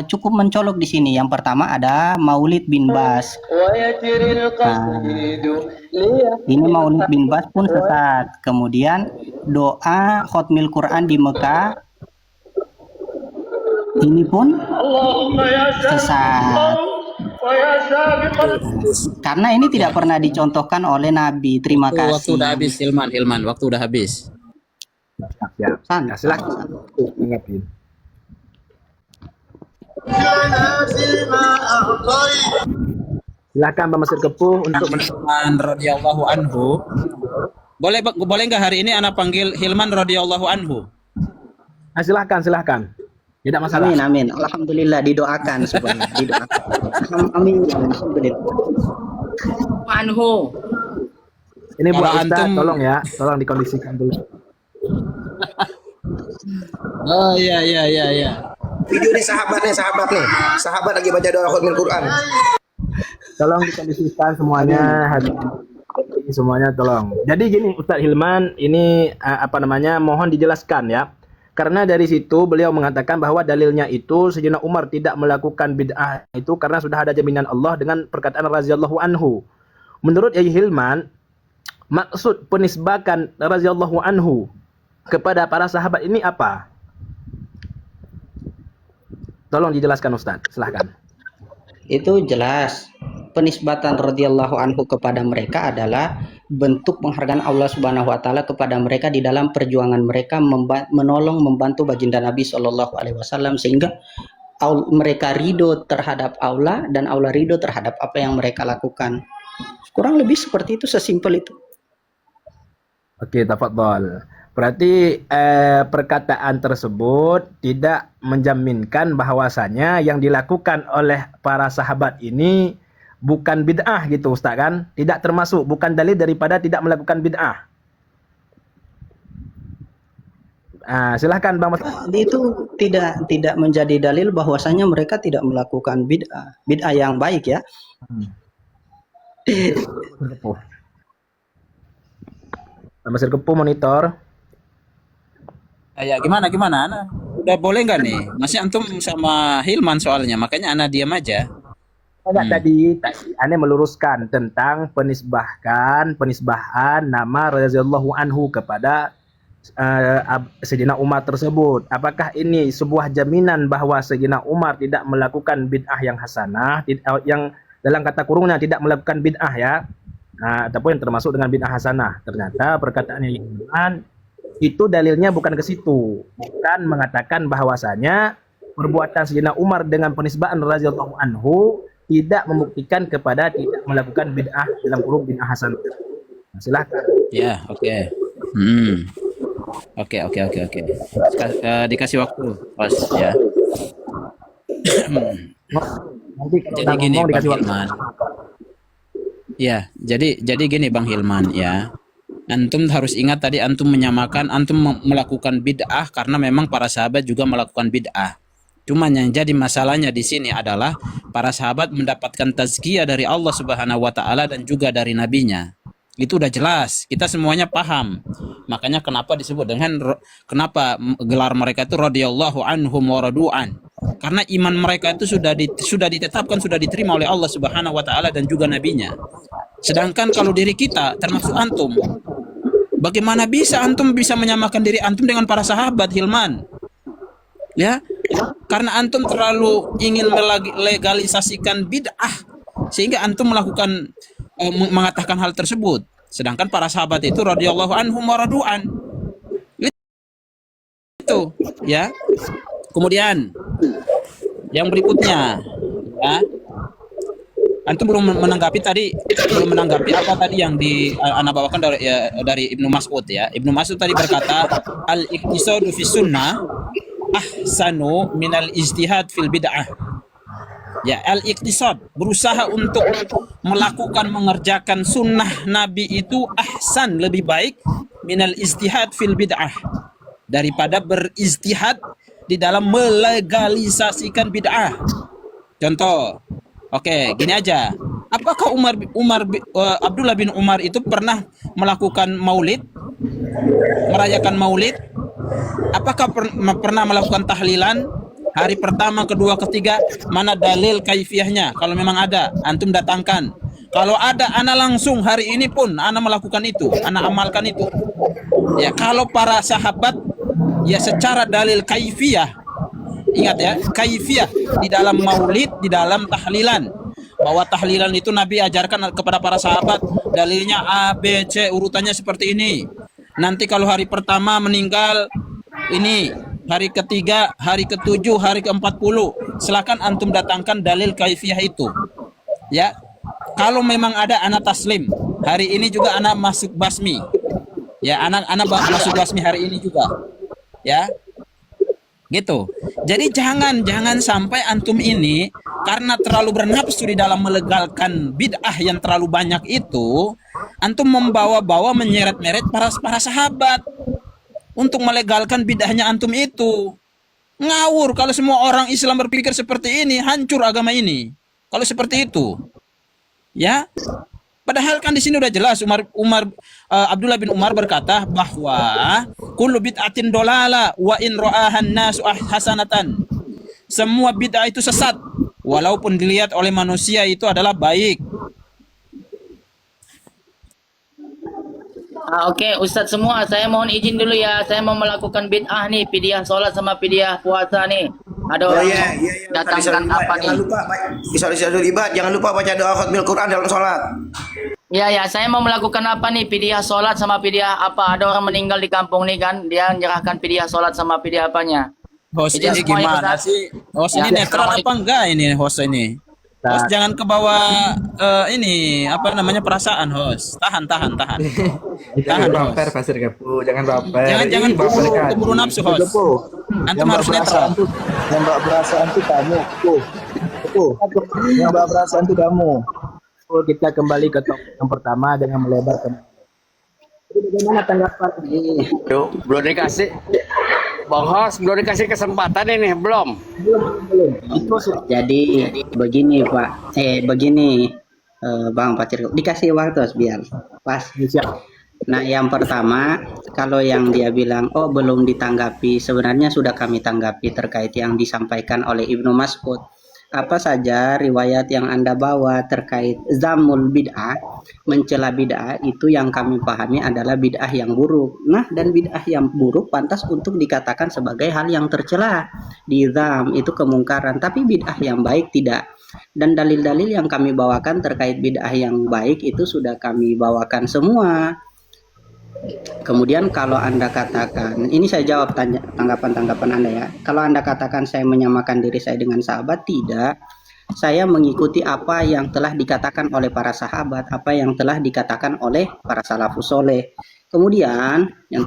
cukup mencolok di sini. Yang pertama ada Maulid bin Bas. Nah, ini Maulid bin Bas pun sesat. Kemudian doa khotmil Quran di Mekah ini pun sesat. Karena ini tidak pernah dicontohkan oleh Nabi. Terima kasih. Waktu udah habis, Hilman. Waktu udah habis. Ya, Silakan. Silakan Pak Masir Kepuh untuk Hilman radhiyallahu anhu. Boleh nggak hari ini anak panggil Hilman radhiyallahu anhu? Silakan. Tidak masalah. Amin. Alhamdulillah, didoakan supaya didoakan. Amin. Alhamdulillah. Anhu. Ini buat Kalau Ustaz, antum- tolong dikondisikan dulu. Oh iya. Video nih sahabat nih. Sahabat lagi baca doa khutmil Quran. Tolong dikondisikan semuanya, ini semuanya tolong. Jadi gini Ustaz Hilman, ini mohon dijelaskan ya. Karena dari situ beliau mengatakan bahwa dalilnya itu Sayyidina Umar tidak melakukan bid'ah itu karena sudah ada jaminan Allah dengan perkataan radhiyallahu anhu. Menurut Yai Hilman, maksud penisbakan radhiyallahu anhu kepada para sahabat ini apa? Tolong dijelaskan Ustaz, silahkan. Itu jelas. Penisbatan radhiyallahu anhu kepada mereka adalah bentuk penghargaan Allah Subhanahu wa taala kepada mereka di dalam perjuangan mereka menolong membantu baginda Nabi Shallallahu alaihi wasallam sehingga mereka ridho terhadap Allah dan Allah ridho terhadap apa yang mereka lakukan. Kurang lebih seperti itu, sesimpel itu. Oke, tafadhol. Berarti perkataan tersebut tidak menjaminkan bahwasanya yang dilakukan oleh para sahabat ini bukan bid'ah gitu Ustaz kan? Tidak termasuk, bukan dalil daripada tidak melakukan bid'ah. Silahkan Bang Mas. Itu tidak menjadi dalil bahwasanya mereka tidak melakukan bid'ah yang baik ya. Masih kepo monitor. Ya gimana? Ana? Udah boleh nggak nih? Masih antum sama Hilman soalnya, makanya Ana diam aja. Enggak, tadi Ane meluruskan tentang penisbahan nama radhiyallahu anhu kepada Sayyidina Umar tersebut. Apakah ini sebuah jaminan bahwa Sayyidina Umar tidak melakukan bid'ah yang hasanah, yang dalam kata kurungnya tidak melakukan bid'ah ya, ataupun yang termasuk dengan bid'ah hasanah? Ternyata perkataan yang itu dalilnya bukan ke situ, bukan mengatakan bahwasanya perbuatan Sayyidina Umar dengan penisbahan radhiyallahu anhu tidak membuktikan kepada tidak melakukan bid'ah dalam kurung bid'ah hasanah. Silahkan. Ya, oke. Oke. Dikasih waktu, Bos ya. Nanti Jadi gini Bang dikasih waktu. Hilman. Ya, jadi gini Bang Hilman ya. Antum harus ingat tadi antum menyamakan antum melakukan bid'ah karena memang para sahabat juga melakukan bid'ah. Cuman yang jadi masalahnya di sini adalah para sahabat mendapatkan tazkiyah dari Allah Subhanahu wa taala dan juga dari nabinya. Itu udah jelas, kita semuanya paham. Makanya kenapa disebut kenapa gelar mereka itu radhiyallahu anhum wa radu'an. Karena iman mereka itu sudah ditetapkan, sudah diterima oleh Allah Subhanahu wa taala dan juga nabinya. Sedangkan kalau diri kita termasuk antum, bagaimana bisa antum bisa menyamakan diri antum dengan para sahabat, Hilman? Ya, karena antum terlalu ingin melegalisasikan bid'ah sehingga antum melakukan mengatakan hal tersebut. Sedangkan para sahabat itu radhiyallahu anhum wa radu'an. Itu, ya. Kemudian yang berikutnya, ya. Antum belum menanggapi apa tadi yang ana bawakan dari Ibnu Mas'ud ya. Ibnu Mas'ud tadi berkata, al-iqtisadu fi sunnah ahsanu minal ijtihad fil bid'ah. Ya, al-iqtisad, berusaha untuk mengerjakan sunnah Nabi itu ahsan, lebih baik minal ijtihad fil bid'ah, daripada berijtihad di dalam melegalisasikan bid'ah. Contoh, oke, gini aja. Apakah Abdullah bin Umar itu pernah melakukan maulid, merayakan maulid? Apakah pernah melakukan tahlilan hari pertama, kedua, ketiga? Mana dalil kaifiyahnya? Kalau memang ada, antum datangkan. Kalau ada, ana langsung hari ini pun ana melakukan itu, ana amalkan itu. Ya, kalau para sahabat ya secara dalil kaifiyah, ingat ya, kaifiyah di dalam maulid, di dalam tahlilan, bahwa tahlilan itu Nabi ajarkan kepada para sahabat, dalilnya A, B, C, urutannya seperti ini. Nanti kalau hari pertama meninggal ini, hari ketiga, hari ketujuh, hari ke-40, silakan antum datangkan dalil kaifiyah itu. Ya, kalau memang ada anak taslim, hari ini juga anak masuk basmi. Ya, anak masuk basmi hari ini juga. Ya, gitu. Jadi jangan sampai antum ini karena terlalu bernafsu di dalam melegalkan bid'ah yang terlalu banyak itu, antum membawa-bawa menyeret-nyeret para sahabat untuk melegalkan bid'ahnya antum itu. Ngawur kalau semua orang Islam berpikir seperti ini, hancur agama ini. Kalau seperti itu. Ya. Padahal kan di sini udah jelas Abdullah bin Umar berkata bahwa kullu bid'atin dolala wa in ra'ahan nasu hasanatan. Semua bid'ah itu sesat walaupun dilihat oleh manusia itu adalah baik. Oke, Ustadz semua, saya mohon izin dulu ya. Saya mau melakukan bid'ah nih, pidiah sholat sama pidiah puasa nih. Ada orang datangkan apa nih? Jangan lupa Isolasi ibad, jangan lupa baca doa khatmil Quran dalam sholat. Ya, saya mau melakukan apa nih? Pidiah sholat sama pidiah apa? Ada orang meninggal di kampung nih kan, dia menyerahkan pidiah sholat sama pidiah apanya? Host Izin ini semua ya, gimana Ustadz. sih? Host ini Ya, netral apa enggak ini host ini? Host jangan ke bawah ini apa namanya perasaan host. Tahan. Jangan Tahan baper host. Pasir Kepu, jangan baper. Jangan Ih, baper kan. keburu nafsu host. Antum harus netral. Yang bawa perasaan tuh kamu. Yang bawa perasaan tuh kamu. Kita kembali ke topik yang pertama, jangan melebar ke. Jadi bagaimana tanggapan ini? Belum dikasih, Bang Hos, belum dikasih kesempatan ini, belum. Jadi begini Pak, begini Bang Pacir, dikasih waktu biar pas. Nah, yang pertama, kalau yang dia bilang, oh belum ditanggapi, sebenarnya sudah kami tanggapi terkait yang disampaikan oleh Ibnu Mas'ud. Apa saja riwayat yang Anda bawa terkait zamul bid'ah, mencela bid'ah, itu yang kami pahami adalah bid'ah yang buruk. Nah, dan bid'ah yang buruk pantas untuk dikatakan sebagai hal yang tercela. Di zam itu kemungkaran, tapi bid'ah yang baik tidak. Dan dalil-dalil yang kami bawakan terkait bid'ah yang baik itu sudah kami bawakan semua. Kemudian kalau Anda katakan, ini saya jawab tanggapan-tanggapan Anda ya. Kalau Anda katakan saya menyamakan diri saya dengan sahabat, tidak. Saya mengikuti apa yang telah dikatakan oleh para sahabat, apa yang telah dikatakan oleh para salafus soleh. Kemudian yang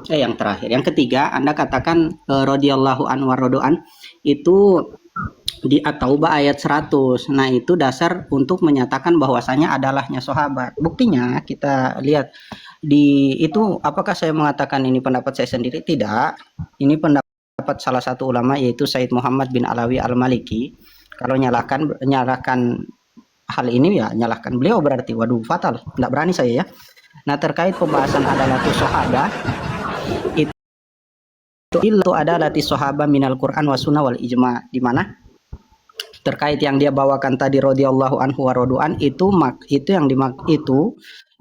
yang ketiga, Anda katakan radhiyallahu anhu wardoan itu di At-Taubah ayat 100. Nah, itu dasar untuk menyatakan bahwasanya adalahnya sahabat. Buktinya kita lihat di itu, apakah saya mengatakan ini pendapat saya sendiri? Tidak. Ini pendapat salah satu ulama yaitu Said Muhammad bin Alawi Al-Maliki. Kalau nyalahkan hal ini ya nyalahkan beliau berarti waduh fatal. Tidak berani saya ya. Nah, terkait pembahasan adalatus sahabah itu adalatis sahabah minal Quran wa sunnah wal ijma, di mana terkait yang dia bawakan tadi radhiyallahu anhu waroduan itu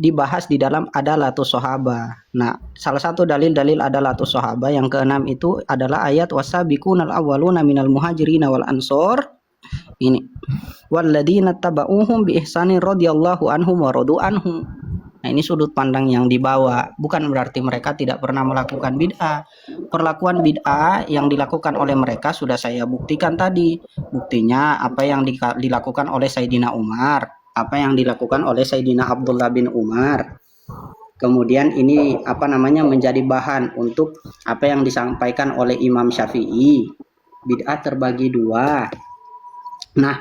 dibahas di dalam adalatus sahabah. Nah, salah satu dalil-dalil adalatus sahabah yang keenam itu adalah ayat wasabiqunal awwaluna minal muhajirin wal ansor. Ini walladzina tabauhum bi ihsanin radhiyallahu anhum wa radu anhu. Nah, ini sudut pandang yang dibawa, bukan berarti mereka tidak pernah melakukan bid'ah. Perlakuan bid'ah yang dilakukan oleh mereka sudah saya buktikan tadi. Buktinya apa yang dilakukan oleh Sayyidina Umar, apa yang dilakukan oleh Sayyidina Abdullah bin Umar. Kemudian ini menjadi bahan untuk apa yang disampaikan oleh Imam Syafi'i. Bid'ah terbagi dua. Nah,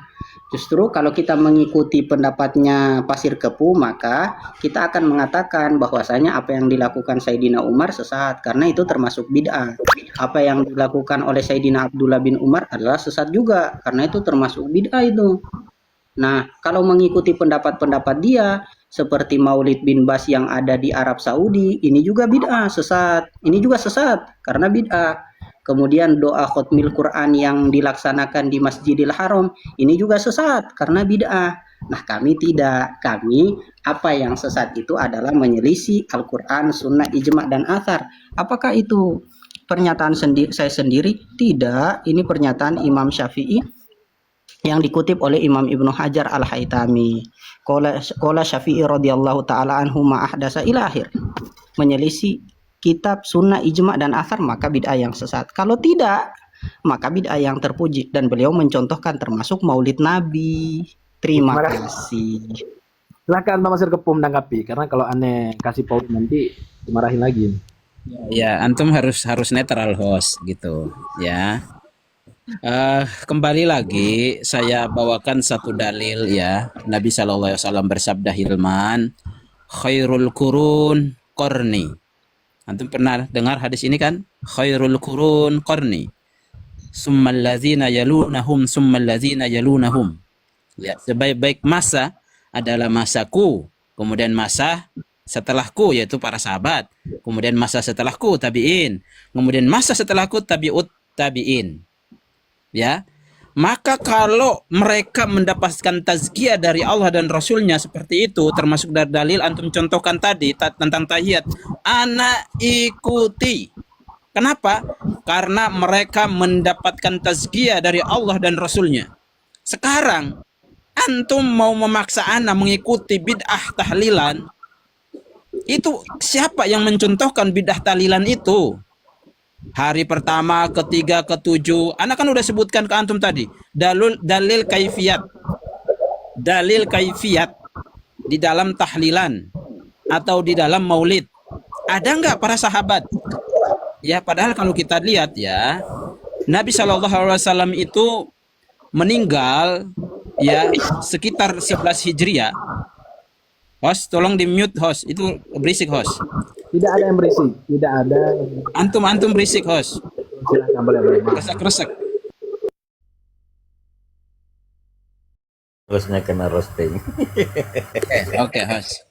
justru kalau kita mengikuti pendapatnya Pasir Kepu, maka kita akan mengatakan bahwasanya apa yang dilakukan Sayyidina Umar sesat, karena itu termasuk bid'ah. Apa yang dilakukan oleh Sayyidina Abdullah bin Umar adalah sesat juga, karena itu termasuk bid'ah itu. Nah, kalau mengikuti pendapat-pendapat dia, seperti Maulid bin Bas yang ada di Arab Saudi, ini juga bid'ah, sesat. Ini juga sesat, karena bid'ah. Kemudian doa khutmil Quran yang dilaksanakan di Masjidil Haram, ini juga sesat karena bid'ah. Nah, kami tidak. Kami apa yang sesat itu adalah menyelisih Al-Quran, Sunnah, Ijma' dan Athar. Apakah itu pernyataan saya sendiri? Tidak. Ini pernyataan Imam Syafi'i yang dikutip oleh Imam Ibnu Hajar Al-Haytami. Qala Syafi'i radhiyallahu taala anhu ma ahdasa ila akhir. Menyelisih kitab, sunnah, ijma' dan athar, maka bid'ah yang sesat. Kalau tidak, maka bid'ah yang terpuji. Dan beliau mencontohkan termasuk maulid Nabi. Terima kasih. Silakan Pak Pasir Kepu menanggapi, karena kalau aneh kasih poin nanti dimarahin lagi. Ya, antum harus netral host gitu, ya. Kembali lagi saya bawakan satu dalil ya. Nabi SAW bersabda Hilman, khairul qurun qarni. Antum pernah dengar hadis ini kan? Khairul qurun qarni. Summal ladzina yalunahum summal ladzina yalunahum. Ya, sebaik-baik masa adalah masaku, kemudian masa setelahku yaitu para sahabat, kemudian masa setelahku tabi'in, kemudian masa setelahku tabi'ut tabi'in. Ya. Maka kalau mereka mendapatkan tazkiyah dari Allah dan Rasulnya seperti itu, termasuk dari dalil antum contohkan tadi tentang tahiyat, ana ikuti. Kenapa? Karena mereka mendapatkan tazkiyah dari Allah dan Rasulnya. Sekarang antum mau memaksa ana mengikuti bid'ah tahlilan, itu siapa yang mencontohkan bid'ah tahlilan itu? Hari pertama, ketiga, ketujuh, anak kan udah sebutkan ke antum tadi, dalil kaifiyat. Dalil kaifiyat di dalam tahlilan atau di dalam maulid. Ada nggak para sahabat? Ya, padahal kalau kita lihat ya, Nabi SAW itu meninggal ya sekitar 11 Hijriah. Host, tolong di mute host, itu berisik host. Tidak ada yang berisik, tidak ada. Antum berisik host. Silakan boleh. Resek. Hostnya kena roasting. Oke, host.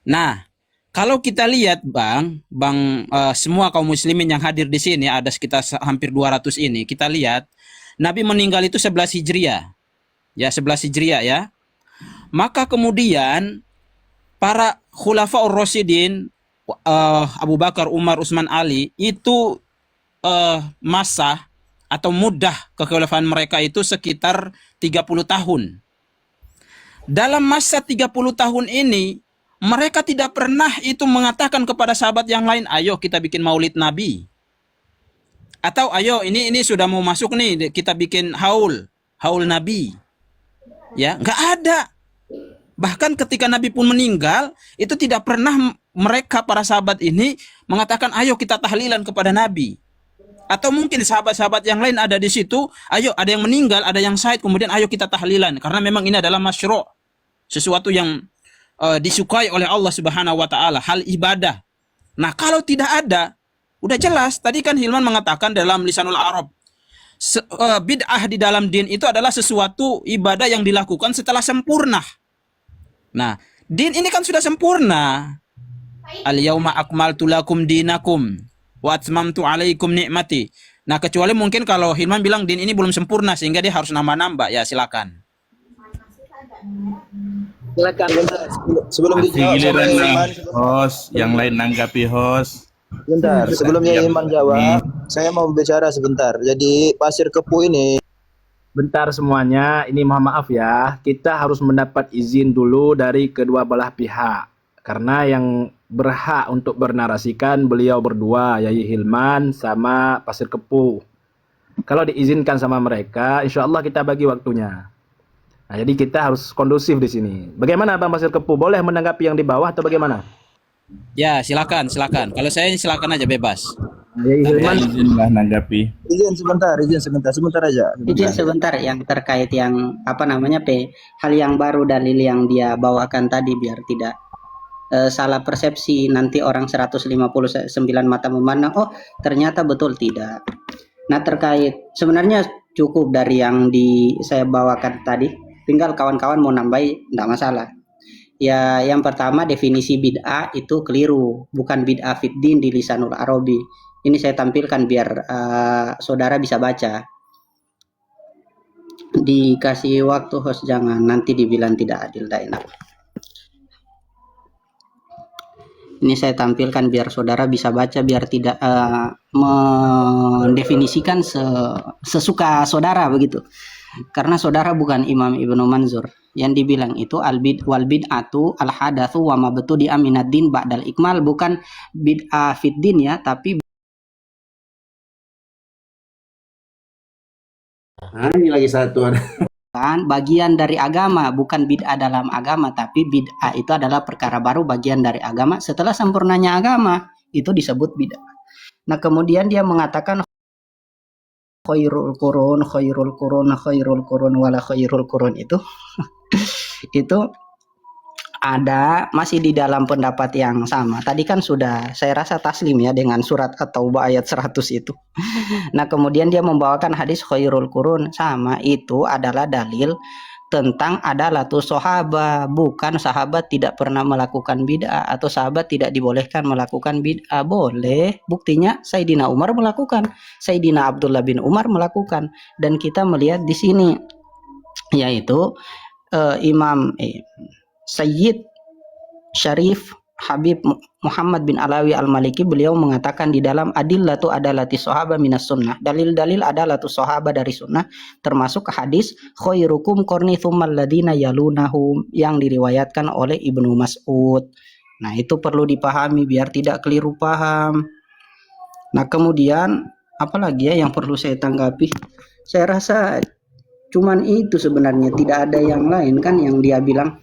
Nah, kalau kita lihat bang, semua kaum muslimin yang hadir di sini ada sekitar hampir 200 ini, kita lihat Nabi meninggal itu 11 Hijriah. Ya, 11 Hijriah ya. Maka kemudian para khulafaur rasyidin, Abu Bakar, Umar, Utsman, Ali itu masa atau mudah kekhilafan mereka itu sekitar 30 tahun. Dalam masa 30 tahun ini mereka tidak pernah itu mengatakan kepada sahabat yang lain, ayo kita bikin maulid Nabi. Atau ayo ini sudah mau masuk nih, kita bikin haul Nabi. Ya, nggak ada. Bahkan ketika Nabi pun meninggal, itu tidak pernah mereka para sahabat ini mengatakan, ayo kita tahlilan kepada Nabi. Atau mungkin sahabat-sahabat yang lain ada di situ, ayo ada yang meninggal, ada yang syahid, kemudian ayo kita tahlilan. Karena memang ini adalah masyru', sesuatu yang disukai oleh Allah Subhanahu wa taala, hal ibadah. Nah, kalau tidak ada, udah jelas tadi kan Hilman mengatakan dalam Lisanul Arab, bid'ah di dalam din itu adalah sesuatu ibadah yang dilakukan setelah sempurna. Nah, din ini kan sudah sempurna. Al-yauma akmaltu lakum dinakum wa atmamtu alaikum ni'mati. Nah, kecuali mungkin kalau Hilman bilang din ini belum sempurna sehingga dia harus nambah-nambah, ya silakan. Silakan. Sebelum giliran host, yang lain nanggapi host. Bentar, sebelumnya Iman jawab, saya mau bicara sebentar. Jadi Pasir Kepu ini, Bentar semuanya, ini mohon maaf ya, kita harus mendapat izin dulu dari kedua belah pihak. Karena yang berhak untuk bernarasikan beliau berdua, yaitu Hilman sama Pasir Kepu. Kalau diizinkan sama mereka, insya Allah kita bagi waktunya. Nah, jadi kita harus kondusif di sini. Bagaimana Bang Pasir Kepu? Boleh menanggapi yang di bawah atau bagaimana? Ya, silakan. Kalau saya silakan aja bebas. Izinlah nanggapi. izin sebentar aja. Izin sebentar yang terkait yang hal yang baru dalil yang dia bawakan tadi biar tidak salah persepsi nanti orang 159 mata memandang, oh ternyata betul tidak. Nah, terkait sebenarnya cukup dari yang saya bawakan tadi, tinggal kawan-kawan mau nambahin enggak masalah. Ya, yang pertama definisi bid'ah itu keliru, bukan bid'ah fiddin di Lisanul Arabi. Ini saya tampilkan biar saudara bisa baca. Dikasih waktu host, jangan nanti dibilang tidak adil, tidak enak. Ini saya tampilkan biar saudara bisa baca, biar tidak mendefinisikan sesuka saudara begitu. Karena saudara bukan Imam Ibnu Manzur. Yang dibilang itu wal bid'atu al hadatsu wa ma batu di aminad-din ba'dal ikmal, bukan bid'ah fiddin ya, tapi Ini lagi satu ada. bagian dari agama, bukan bid'ah dalam agama, tapi bid'ah itu adalah perkara baru bagian dari agama setelah sempurnanya agama, itu disebut bid'ah. Nah, kemudian dia mengatakan khairul qurun wala khairul qurun itu itu ada masih di dalam pendapat yang sama. Tadi kan sudah saya rasa taslim ya dengan surat At-Taubah ayat 100 itu. Nah, kemudian dia membawakan hadis khairul qurun, sama itu adalah dalil tentang adalatus sahabat, bukan sahabat tidak pernah melakukan bid'ah atau sahabat tidak dibolehkan melakukan bid'ah. Boleh, buktinya Sayyidina Umar melakukan, Sayyidina Abdullah bin Umar melakukan, dan kita melihat di sini yaitu Imam Sayyid Syarif Habib Muhammad bin Alawi Al-Maliki, beliau mengatakan di dalam Adillatu Adalati Sahaba minas sunnah, dalil-dalil adalatu sahaba dari sunnah, termasuk hadis khairukum qarni tsummal ladina yalunahum yang diriwayatkan oleh Ibnu Mas'ud. Nah, itu perlu dipahami biar tidak keliru paham. Nah, kemudian apalagi ya yang perlu saya tanggapi? Saya rasa cuman itu sebenarnya, tidak ada yang lain kan yang dia bilang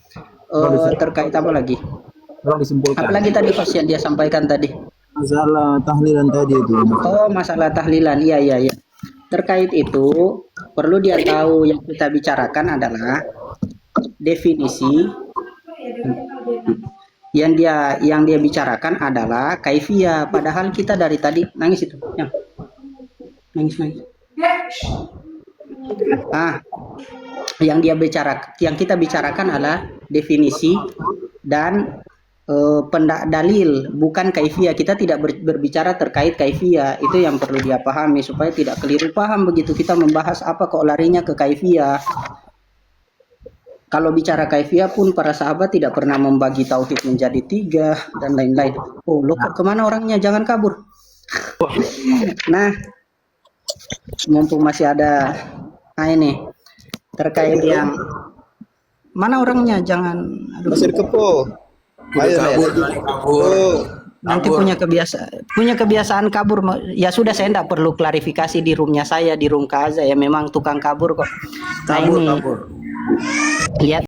terkait apa lagi? Apalagi tadi Mas yang dia sampaikan tadi? Masalah tahlilan tadi itu. Oh, masalah tahlilan. Iya. Terkait itu perlu dia tahu yang kita bicarakan adalah definisi. Yang dia bicarakan adalah kaifiyah. Padahal kita dari tadi nangis itu. Nangis. Yang kita bicarakan adalah definisi dan dalil, bukan kaifiyah. Kita tidak berbicara terkait kaifiyah. Itu yang perlu dia pahami supaya tidak keliru paham begitu kita membahas apa kok larinya ke kaifiyah. Kalau bicara kaifiyah pun para sahabat tidak pernah membagi tauhid menjadi 3 dan lain-lain. Oh, lo kok kemana orangnya? Jangan kabur. Nah, mumpung masih ada ini terkait yang mana orangnya, jangan Pasir Kepo. Nanti punya kebiasaan kabur. Ya sudah, saya tidak perlu klarifikasi di roomnya saya, di room Kaza ya, memang tukang kabur kok. Nah, ini lihat